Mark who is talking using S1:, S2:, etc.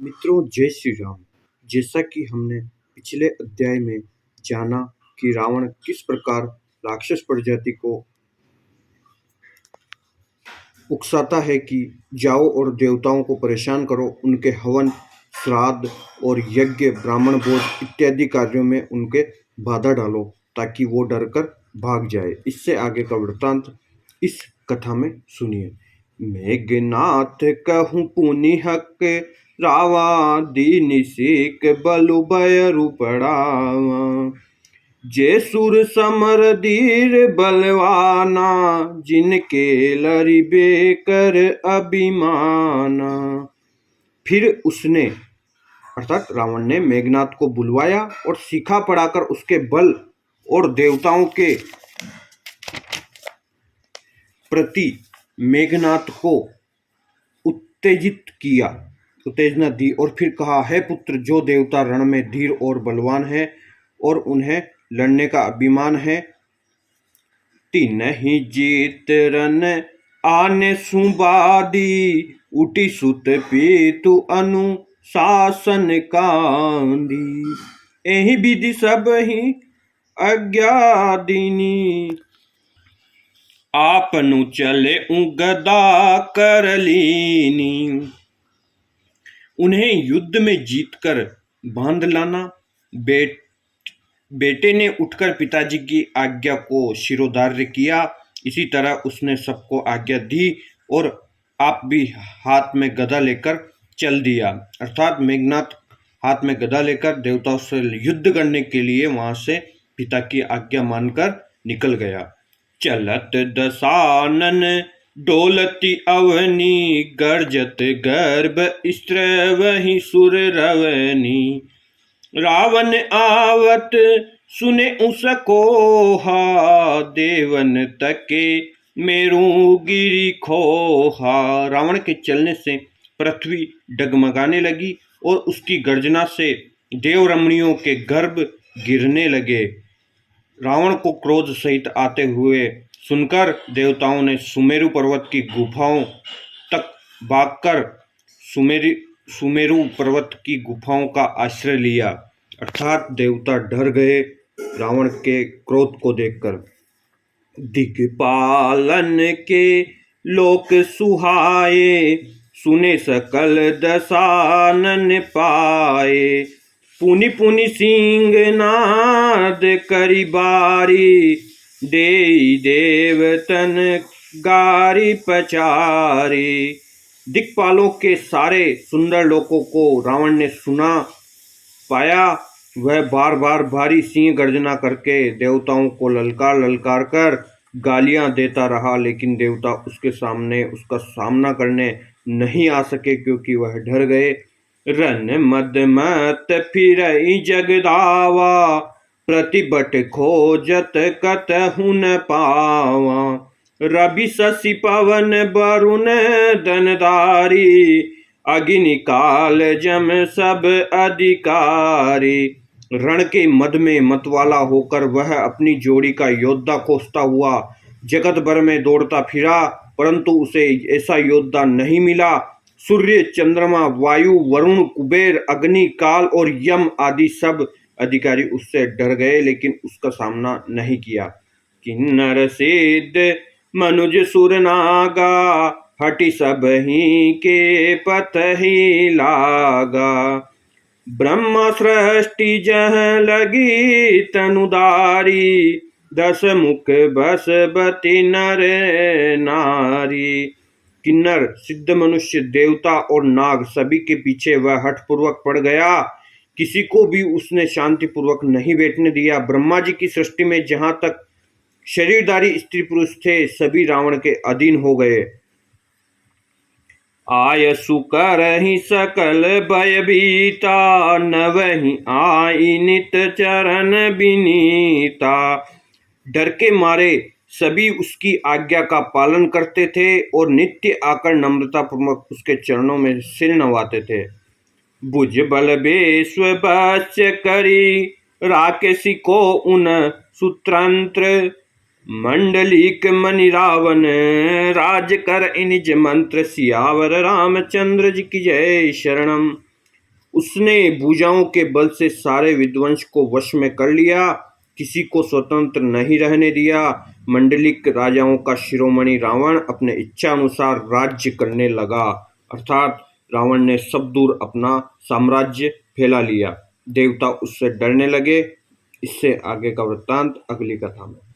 S1: मित्रों, जय श्री राम। जैसा कि हमने पिछले अध्याय में जाना कि रावण किस प्रकार राक्षस प्रजाति को उकसाता है कि जाओ और देवताओं को परेशान करो, उनके हवन, श्राद्ध और यज्ञ, ब्राह्मण भोज इत्यादि कार्यों में उनके बाधा डालो ताकि वो डरकर भाग जाए। इससे आगे का वृत्तांत इस कथा में सुनिए। मेघनाथ कहूँ पुनि हक, रावा दीन सिक बलु भय रूपड़ा। जे सुर समर धीर बलवाना, जिनके लरिबे कर अभिमाना। फिर उसने अर्थात रावण ने मेघनाथ को बुलवाया और सीखा पढ़ाकर उसके बल और देवताओं के प्रति मेघनाथ को उत्तेजना दी और फिर कहा, है पुत्र, जो देवता रण में धीर और बलवान है और उन्हें लड़ने का अभिमान है, तिन्हि जीत रन आने सुबादी, उठी सुत पीतु अनुशासन कांदी। एहि विधि सब ही आज्ञा दीनी, आपनु चले गदा कर लीनी। उन्हें युद्ध में जीतकर बांध लाना। बेटे ने उठकर पिताजी की आज्ञा को शिरोधार्य किया। इसी तरह उसने सबको आज्ञा दी और आप भी हाथ में गदा लेकर चल दिया। अर्थात मेघनाथ हाथ में गदा लेकर देवताओं से युद्ध करने के लिए वहां से पिता की आज्ञा मानकर निकल गया। चलत दसानन डोलती अवनी, गर्जत गर्भ स्त्र वही सुर रवनी। रावण आवत सुने उसको हा, देवन तके मेरू गिरी खोहा। रावण के चलने से पृथ्वी डगमगाने लगी और उसकी गर्जना से देव रमणियों के गर्भ गिरने लगे। रावण को क्रोध सहित आते हुए सुनकर देवताओं ने सुमेरु पर्वत की गुफाओं तक भागकर सुमेरु पर्वत की गुफाओं का आश्रय लिया। अर्थात देवता डर गए रावण के क्रोध को देखकर। दिक्पालन के लोक सुहाए, सुने सकल दसानन पाए। पुनि पुनि सिंह नाद करी बारी, देई देवतन गारी पचारी। दिक्पालों के सारे सुंदर लोकों को रावण ने सुना पाया। वह बार बार भारी सिंह गर्जना करके देवताओं को ललकार कर गालियां देता रहा, लेकिन देवता उसका सामना करने नहीं आ सके क्योंकि वह डर गए। रन मद मत फिरई जगदावा, प्रतिबट खोजत कतहु न पावा। रवि शशि पवन वरुण धनधारी, अग्नि काल जम सब अधिकारी। रण के मद में मतवाला होकर वह अपनी जोड़ी का योद्धा खोजता हुआ जगत भर में दौड़ता फिरा, परंतु उसे ऐसा योद्धा नहीं मिला। सूर्य, चंद्रमा, वायु, वरुण, कुबेर, अग्नि, काल और यम आदि सब अधिकारी उससे डर गए, लेकिन उसका सामना नहीं किया। किन्नर सिद्ध मनुज सुर नागा, हटि सब ही के पथ ही लागा। ब्रह्म सृष्टि जह लगी तनुदारी, दस मुख बस बती नर नारी। किन्नर, सिद्ध मनुष्य, देवता और नाग सभी के पीछे वह हठपूर्वक पड़ गया। किसी को भी उसने शांतिपूर्वक नहीं बैठने दिया। ब्रह्मा जी की सृष्टि में जहां तक शरीरधारी स्त्री पुरुष थे, सभी रावण के अधीन हो गए। आयसु करहि सकल भयभीता, न वही आई नित चरण विनीता। डर के मारे सभी उसकी आज्ञा का पालन करते थे और नित्य आकर नम्रता पूर्वक उसके चरणों में सिर नवाते थे। भुज बल बेस्व बच्य करी, राकेसी को उन सुतंत्र। मंडलिक मणि रावण राज कर निज मंत्र, सियावर रामचंद्र जी की जय शरणम। उसने भुजाओं के बल से सारे विध्वंस को वश में कर लिया, किसी को स्वतंत्र नहीं रहने दिया। मंडलिक राजाओं का शिरोमणि रावण अपने इच्छा अनुसार राज्य करने लगा, अर्थात रावण ने सब दूर अपना साम्राज्य फैला लिया। देवता उससे डरने लगे। इससे आगे का वृत्तांत अगली कथा में।